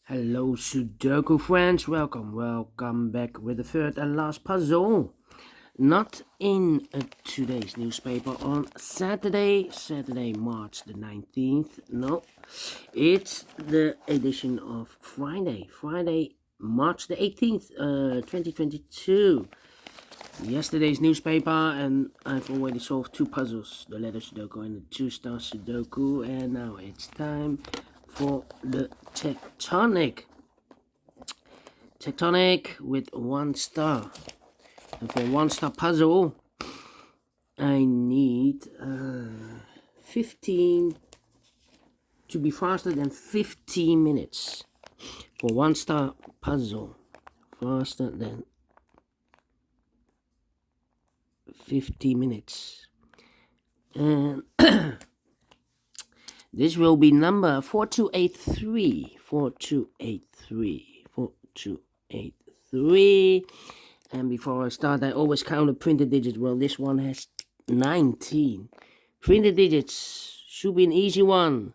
Hello Sudoku friends, welcome back with the third and last puzzle. Not in today's newspaper on Saturday, March the 19th. No, it's the edition of Friday, March the 18th, 2022. Yesterday's newspaper, and I've already solved two puzzles, the letter Sudoku and the 2-star Sudoku, and now it's time for the Tectonic with 1 star. And for 1-star puzzle, I need 15 to be faster than 15 minutes. For 1-star puzzle, faster than 50 minutes. And this will be number 4283. And before I start, I always count the printed digits. Well, this one has 19 printed digits. Should be an easy one.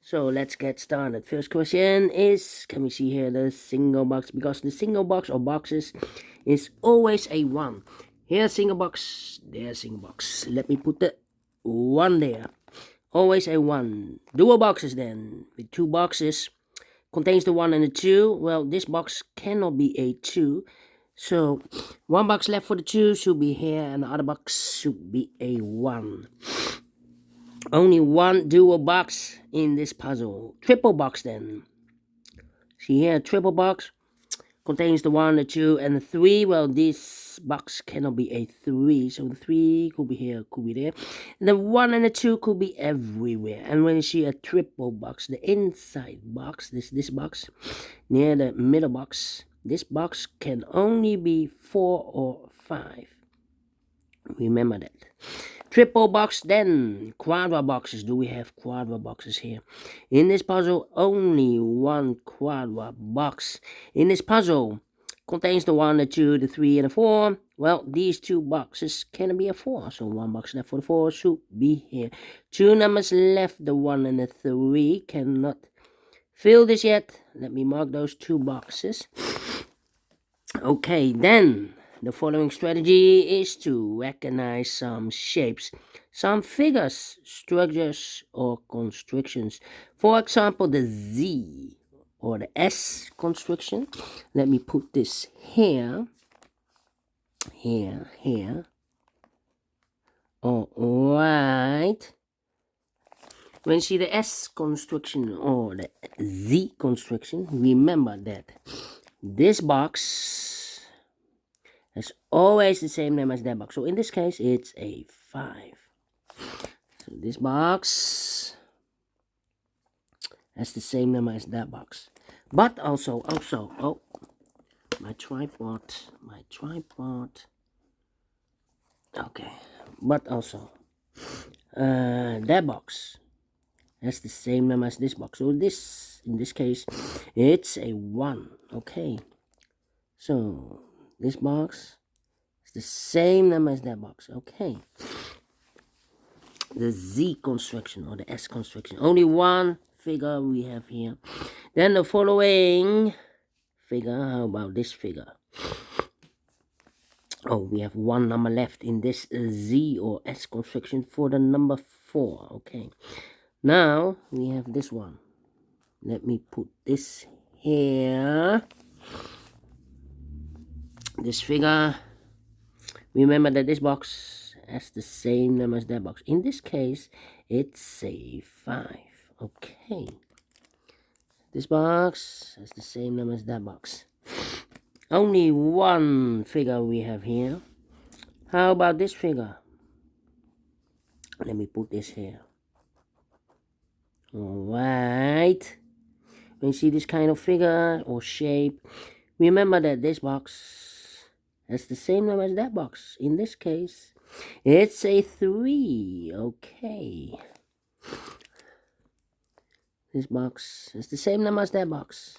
So let's get started. First question is, can we see here the single box? Because the single box or boxes is always a 1. Here single box, there single box. Let me put the 1 there. Always a 1. Dual boxes then, with 2 boxes, contains the 1 and the 2. Well, this box cannot be a 2. So, 1 box left for the 2 should be here, and the other box should be a 1. Only 1 dual box in this puzzle. Triple box then. See here, triple box contains the 1, the 2, and the 3. Well, this box cannot be a 3, so the 3 could be here, could be there. And the 1 and the 2 could be everywhere. And when you see a triple box, the inside box, this box, near the middle box, this box can only be 4 or 5. Remember that. Triple box then, quadra boxes. Do we have quadra boxes here? In this puzzle, only 1 quadra box. In this puzzle, contains the 1, the 2, the 3, and the 4. Well, these 2 boxes can be a 4. So 1 box left for the 4 should be here. 2 numbers left, the 1 and the 3. Cannot fill this yet. Let me mark those 2 boxes. Okay, then the following strategy is to recognize some shapes, some figures, structures, or constructions. For example, the Z or the S construction. Let me put this here. All right. When you see the S construction or the Z construction, remember that this box has always the same name as that box. So in this case, it's a 5. So this box has the same name as that box. But also, oh, my tripod. Okay, but also, that box has the same name as this box. So this, in this case, it's a 1. Okay, so this box is the same name as that box. Okay, the Z construction or the S construction. Only 1 figure we have here. Then the following figure. How about this figure? Oh, we have 1 number left in this Z or S construction for the number 4. Okay, now we have this one. Let me put this here. This figure. Remember that this box has the same name as that box. In this case, it's a 5. Okay, this box has the same name as that box. Only 1 figure we have here. How about this figure? Let me put this here. Alright. When you see this kind of figure or shape, remember that this box has the same name as that box. In this case, it's a 3. Okay. This box has the same name as that box.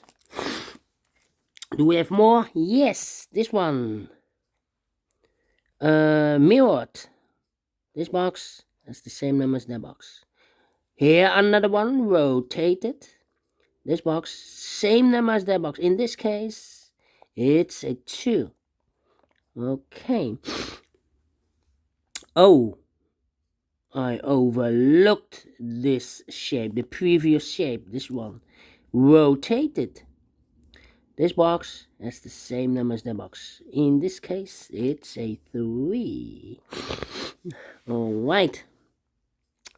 Do we have more? Yes, this one. Mirrored. This box has the same name as that box. Here another one, rotated. This box, same number as that box. In this case, it's a 2. Okay. Oh, I overlooked this shape, the previous shape, this one. Rotated. This box has the same number as that box. In this case, it's a 3. Alright.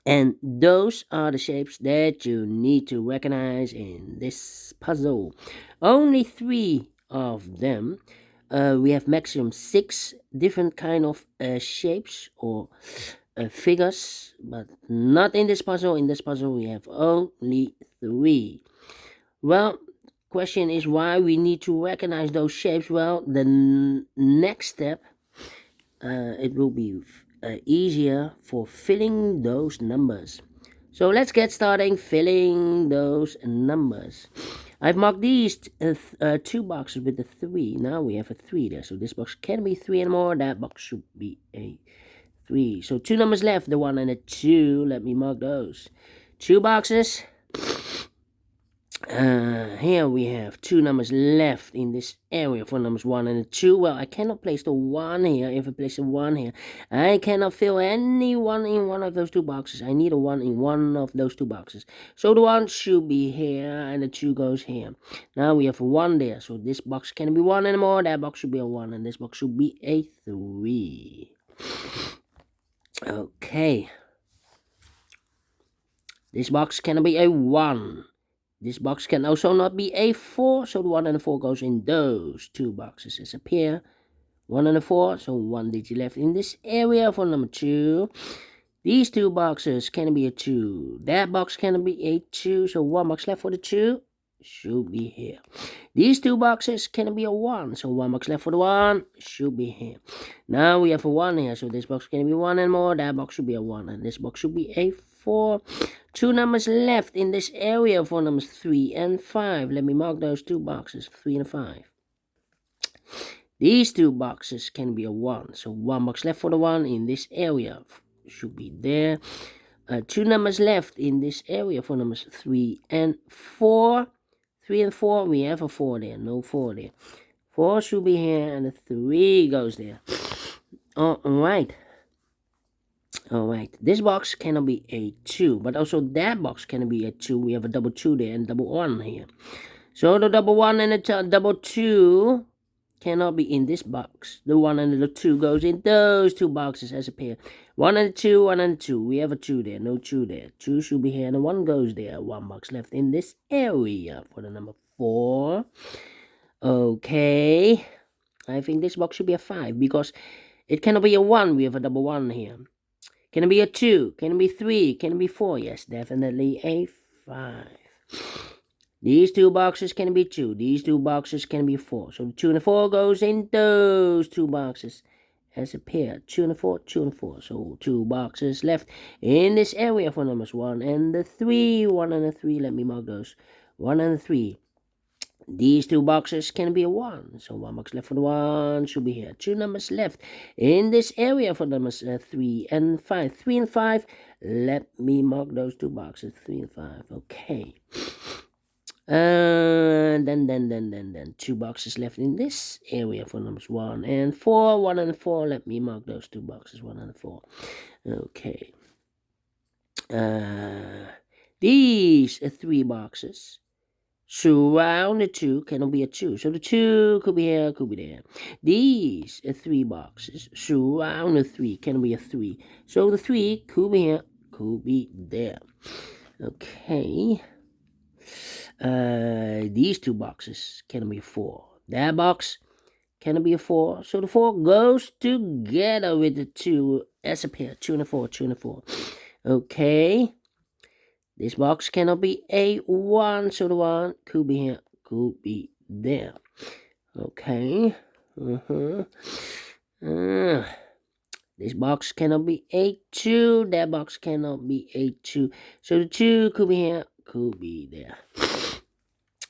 And those are the shapes that you need to recognize in this puzzle. Only 3 of them. We have maximum 6 different kind of shapes or figures, but not in this puzzle. In this puzzle, we have only 3. Well, question is why we need to recognize those shapes. Well, the next step, it will be easier for filling those numbers. So let's get started filling those numbers. I've marked these 2 boxes with the 3. Now we have a 3 there, so this box can be 3 anymore. That box should be a 3. So 2 numbers left, the 1 and the 2. Let me mark those. 2 boxes. Here we have 2 numbers left in this area for numbers 1 and 2. Well, I cannot place the 1 here. If I place the 1 here, I cannot fill any 1 in one of those 2 boxes. I need a 1 in one of those 2 boxes. So the 1 should be here and the 2 goes here. Now we have a 1 there. So this box cannot be 1 anymore. That box should be a 1 and this box should be a 3. Okay. This box cannot be a 1. This box can also not be a 4, so the 1 and the 4 goes in those 2 boxes as a pair. 1 and a 4, so 1 digit left in this area for number 2. These 2 boxes can be a 2. That box can be a 2, so 1 box left for the 2 should be here. These 2 boxes can be a 1, so 1 box left for the 1 should be here. Now we have a 1 here, so this box can be 1 and more. That box should be a 1, and this box should be a 4. 2 numbers left in this area for numbers 3 and 5. Let me mark those 2 boxes, 3 and 5. These 2 boxes can be a 1, so 1 box left for the 1 in this area should be there. 2 numbers left in this area for numbers 3 and 4. 3 and 4, we have a 4 there, no 4 there. 4 should be here and the 3 goes there. Alright. Alright, this box cannot be a 2, but also that box can be a 2. We have a double 2 there and double 1 here. So the double 1 and the double 2 cannot be in this box. The 1 and the 2 goes in those 2 boxes as a pair. 1 and 2, 1 and 2. We have a 2 there, no 2 there. 2 should be here and the 1 goes there. 1 box left in this area for the number 4. Okay, I think this box should be a 5 because it cannot be a 1. We have a double 1 here. Can it be a 2? Can it be 3? Can it be 4? Yes, definitely a 5. These 2 boxes can be 2. These 2 boxes can be 4. So the 2 and the 4 goes in those 2 boxes as a pair. 2 and the 4, 2 and the 4. So 2 boxes left in this area for numbers 1 and the 3. 1 and the 3. Let me mark those. 1 and the 3. These 2 boxes can be a 1. So 1 box left for the 1 should be here. 2 numbers left in this area for numbers 3 and 5. 3 and 5. Let me mark those 2 boxes. 3 and 5. Okay. Then 2 boxes left in this area for numbers 1 and 4. 1 and 4. Let me mark those 2 boxes. 1 and 4. Okay. These 3 boxes surround the 2 cannot be a 2. So the 2 could be here, could be there. These 3 boxes surround the 3 can be a 3. So the 3 could be here, could be there. Okay. These 2 boxes can be a 4. That box can be a 4. So the 4 goes together with the 2 as a pair. 2 and a 4, 2 and a 4. Okay. This box cannot be a 1, so the 1 could be here, could be there. Okay. This box cannot be a 2, that box cannot be a 2. So the 2 could be here, could be there.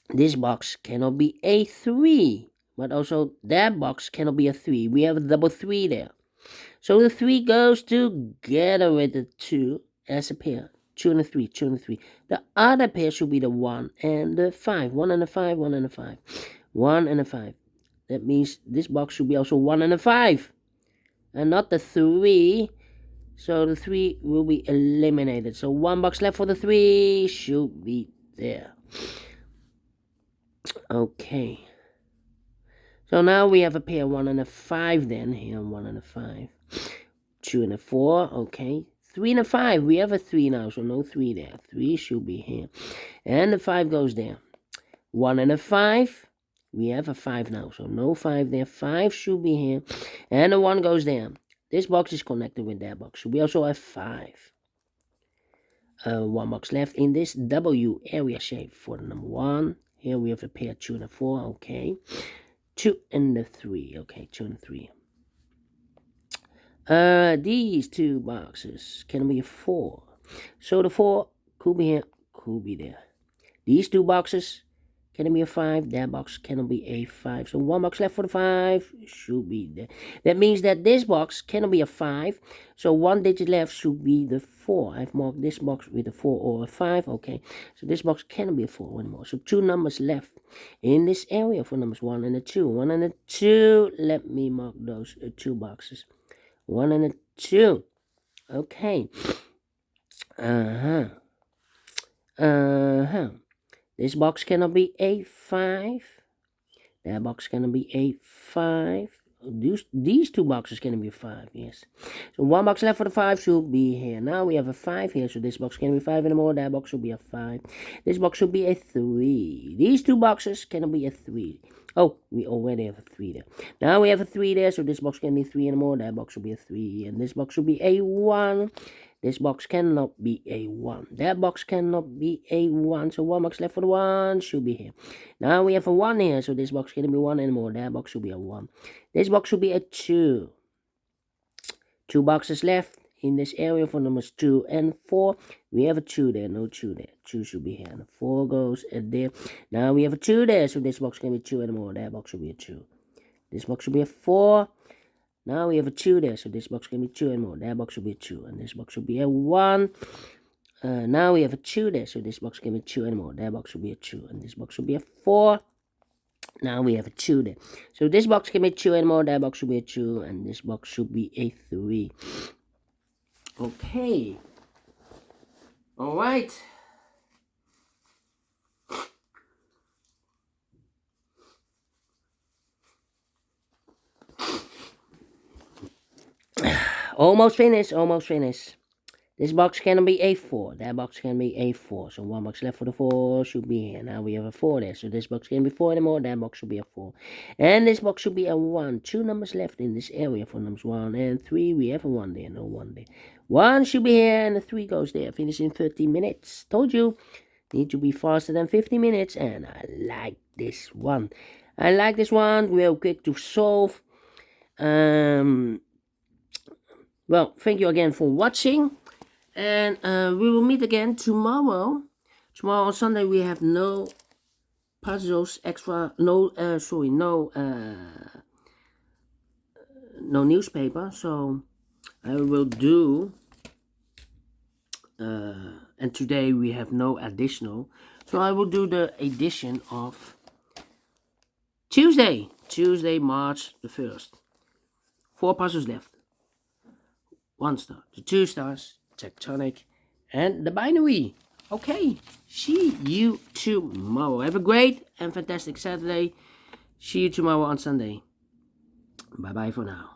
This box cannot be a 3, but also that box cannot be a 3. We have a double 3 there. So the 3 goes together with the 2 as a pair. 2 and a 3, 2 and a 3. The other pair should be the 1 and the 5. 1 and a 5, 1 and a 5. 1 and a 5. That means this box should be also 1 and a 5. And not the 3. So the 3 will be eliminated. So 1 box left for the 3 should be there. Okay. So now we have a pair 1 and a 5 then. Here 1 and a 5. 2 and a 4. Okay. 3 and a 5. We have a 3 now. So no 3 there. 3 should be here. And the 5 goes there. 1 and a 5. We have a 5 now. So no 5 there. 5 should be here. And the 1 goes there. This box is connected with that box. So we also have 5. 1 box left in this W area shape for the number 1. Here we have a pair 2 and a 4. Okay. 2 and the 3. Okay, 2 and 3. These 2 boxes can be a 4. So the 4 could be here, could be there. These 2 boxes can be a 5. That box cannot be a 5. So 1 box left for the 5 should be there. That means that this box cannot be a 5. So 1 digit left should be the 4. I've marked this box with a 4 or a 5. Okay. So this box cannot be a 4 anymore. So 2 numbers left in this area for numbers 1 and a 2. 1 and a 2. Let me mark those 2 boxes. 1 and a 2. Okay. This box cannot be a 5. That box cannot be a 5. These 2 boxes cannot be a 5, yes. So 1 box left for the 5 should be here. Now we have a 5 here, so this box cannot be 5 anymore. That box should be a 5. This box should be a 3. These 2 boxes cannot be a 3. Oh, we already have a 3 there. Now we have a 3 there, so this box can't be 3 anymore. That box should be a 3. And this box should be a 1. This box cannot be a 1. That box cannot be a 1. So 1 box left for the 1 should be here. Now we have a 1 here, so this box can't be 1 anymore. That box should be a 1. This box should be a 2. 2 boxes left in this area for numbers 2 and 4. We have a 2 there, no 2 there. 2 should be here. And 4 goes there. Now we have a 2 there, so this box can't be 2 anymore. That box should be a 2. This box should be a 4. Now we have a 2 there, so this box can be 2 anymore. That box should be a 2, and this box should be a 1. Now we have a 2 there, so this box can be 2 anymore. That box should be a 2, and this box should be a 4. Now we have a 2 there. So this box can be 2 anymore. That box should be a 2, and this box should be a 3. Okay. Alright. Almost finished, almost finished. This box can be a 4. That box can be a 4. So 1 box left for the 4 should be here. Now we have a 4 there. So this box can't be 4 anymore. That box should be a 4. And this box should be a 1. 2 numbers left in this area for numbers 1 and 3. We have a 1 there. No 1 there. 1 should be here and the 3 goes there. Finish in 30 minutes. Told you. Need to be faster than 50 minutes. And I like this one. I like this one. Real quick to solve. Well, thank you again for watching, and we will meet again tomorrow. Tomorrow on Sunday we have no puzzles extra, no newspaper, so I will do, and today we have no additional, so I will do the edition of Tuesday, March the 1st. 4 puzzles left. 1 star, the 2 stars, Tectonic, and the binary. Okay, see you tomorrow. Have a great and fantastic Saturday. See you tomorrow on Sunday. Bye-bye for now.